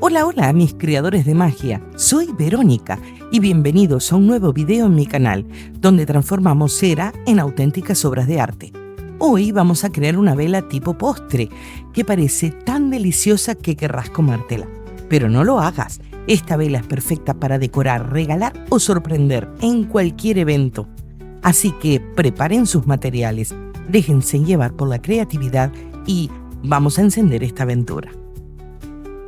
Hola, hola, mis creadores de magia. Soy Verónica y bienvenidos a un nuevo video en mi canal, donde transformamos cera en auténticas obras de arte. Hoy vamos a crear una vela tipo postre, que parece tan deliciosa que querrás comértela. Pero no lo hagas. Esta vela es perfecta para decorar, regalar o sorprender en cualquier evento. Así que preparen sus materiales, déjense llevar por la creatividad y vamos a encender esta aventura.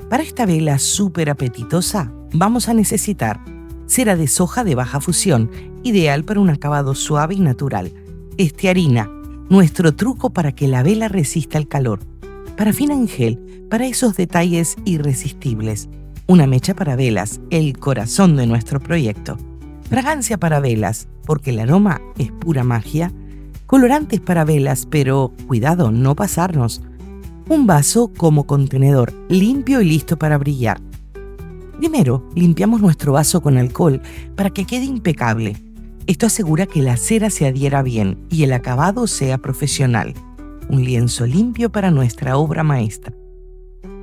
Para esta vela súper apetitosa, vamos a necesitar cera de soja de baja fusión, ideal para un acabado suave y natural. Estearina, nuestro truco para que la vela resista el calor. Parafina en gel, para esos detalles irresistibles. Una mecha para velas, el corazón de nuestro proyecto. Fragancia para velas, porque el aroma es pura magia. Colorantes para velas, pero cuidado, no pasarnos. Un vaso como contenedor, limpio y listo para brillar. Primero, limpiamos nuestro vaso con alcohol para que quede impecable. Esto asegura que la cera se adhiera bien y el acabado sea profesional. Un lienzo limpio para nuestra obra maestra.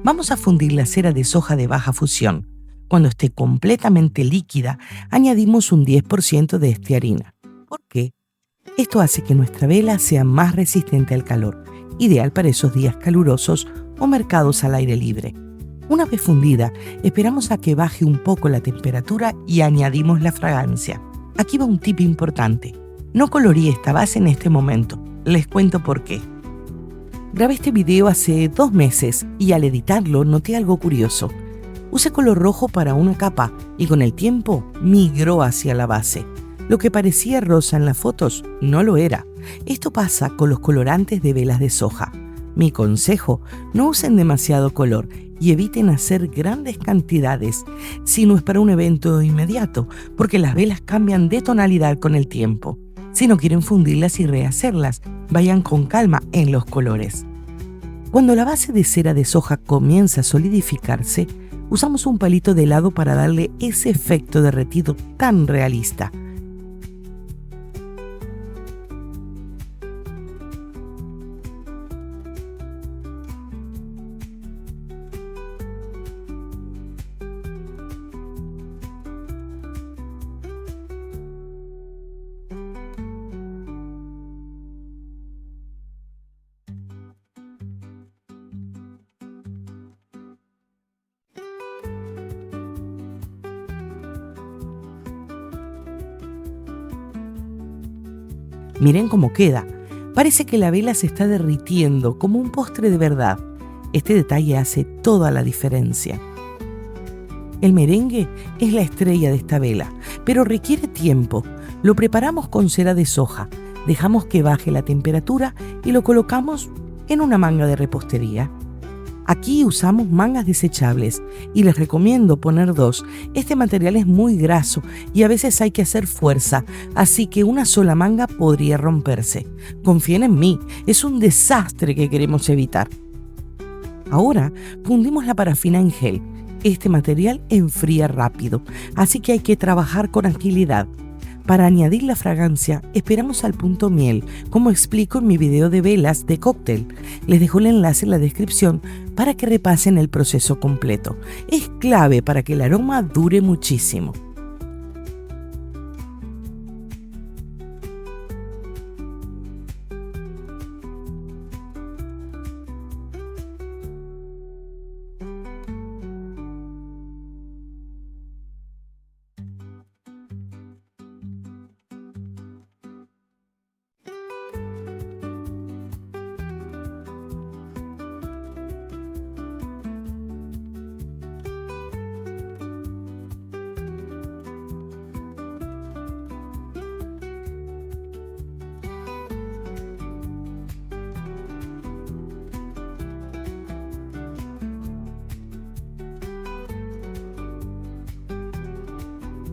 Vamos a fundir la cera de soja de baja fusión. Cuando esté completamente líquida, añadimos un 10% de estearina. ¿Por qué? Esto hace que nuestra vela sea más resistente al calor, ideal para esos días calurosos o mercados al aire libre. Una vez fundida, esperamos a que baje un poco la temperatura y añadimos la fragancia. Aquí va un tip importante. No coloreé esta base en este momento. Les cuento por qué. Grabé este video hace 2 meses y al editarlo noté algo curioso. Usé color rojo para una capa y con el tiempo migró hacia la base. Lo que parecía rosa en las fotos no lo era. Esto pasa con los colorantes de velas de soja. Mi consejo, no usen demasiado color y eviten hacer grandes cantidades si no es para un evento inmediato, porque las velas cambian de tonalidad con el tiempo. Si no quieren fundirlas y rehacerlas, vayan con calma en los colores. Cuando la base de cera de soja comienza a solidificarse, usamos un palito de helado para darle ese efecto derretido tan realista. Miren cómo queda. Parece que la vela se está derritiendo como un postre de verdad. Este detalle hace toda la diferencia. El merengue es la estrella de esta vela, pero requiere tiempo. Lo preparamos con cera de soja, dejamos que baje la temperatura y lo colocamos en una manga de repostería. Aquí usamos mangas desechables y les recomiendo poner 2. Este material es muy graso y a veces hay que hacer fuerza, así que una sola manga podría romperse. Confíen en mí, es un desastre que queremos evitar. Ahora fundimos la parafina en gel. Este material enfría rápido, así que hay que trabajar con agilidad. Para añadir la fragancia, esperamos al punto miel, como explico en mi video de velas de cóctel. Les dejo el enlace en la descripción para que repasen el proceso completo. Es clave para que el aroma dure muchísimo.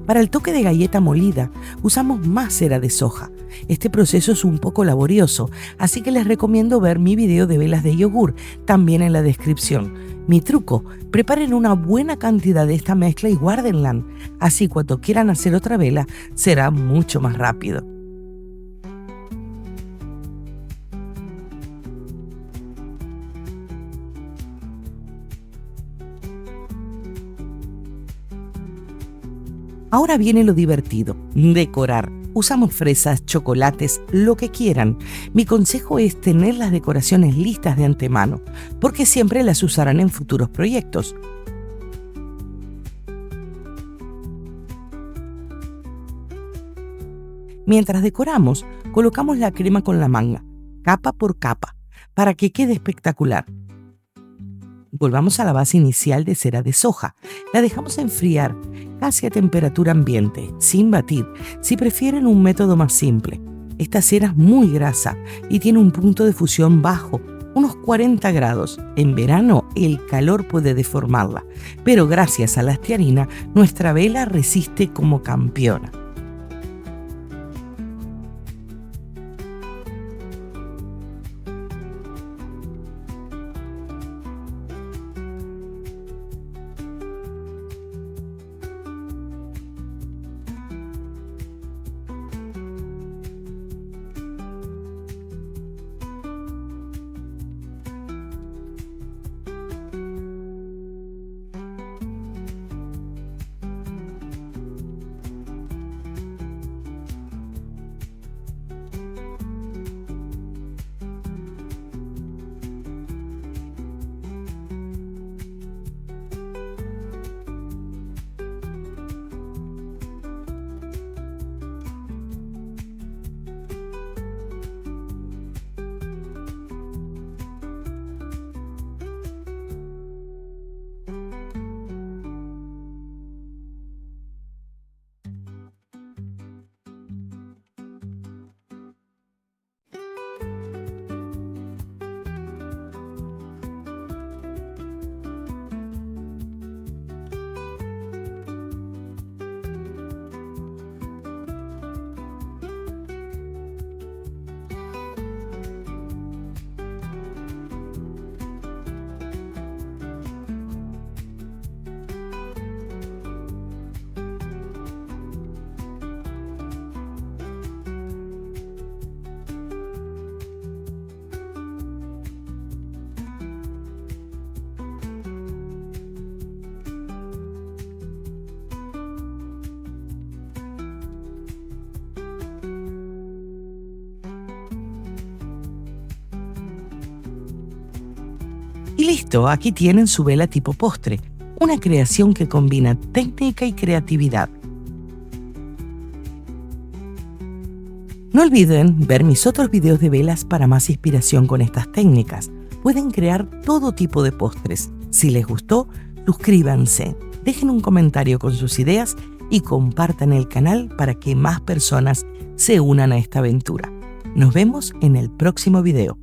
Para el toque de galleta molida, usamos más cera de soja. Este proceso es un poco laborioso, así que les recomiendo ver mi video de velas de yogur, también en la descripción. Mi truco, preparen una buena cantidad de esta mezcla y guárdenla. Así cuando quieran hacer otra vela, será mucho más rápido. Ahora viene lo divertido, decorar. Usamos fresas, chocolates, lo que quieran. Mi consejo es tener las decoraciones listas de antemano, porque siempre las usarán en futuros proyectos. Mientras decoramos, colocamos la crema con la manga, capa por capa, para que quede espectacular. Volvamos a la base inicial de cera de soja. La dejamos enfriar casi a temperatura ambiente, sin batir, si prefieren un método más simple. Esta cera es muy grasa y tiene un punto de fusión bajo, unos 40 grados. En verano el calor puede deformarla, pero gracias a la estearina nuestra vela resiste como campeona. Y listo, aquí tienen su vela tipo postre, una creación que combina técnica y creatividad. No olviden ver mis otros videos de velas para más inspiración con estas técnicas. Pueden crear todo tipo de postres. Si les gustó, suscríbanse, dejen un comentario con sus ideas y compartan el canal para que más personas se unan a esta aventura. Nos vemos en el próximo video.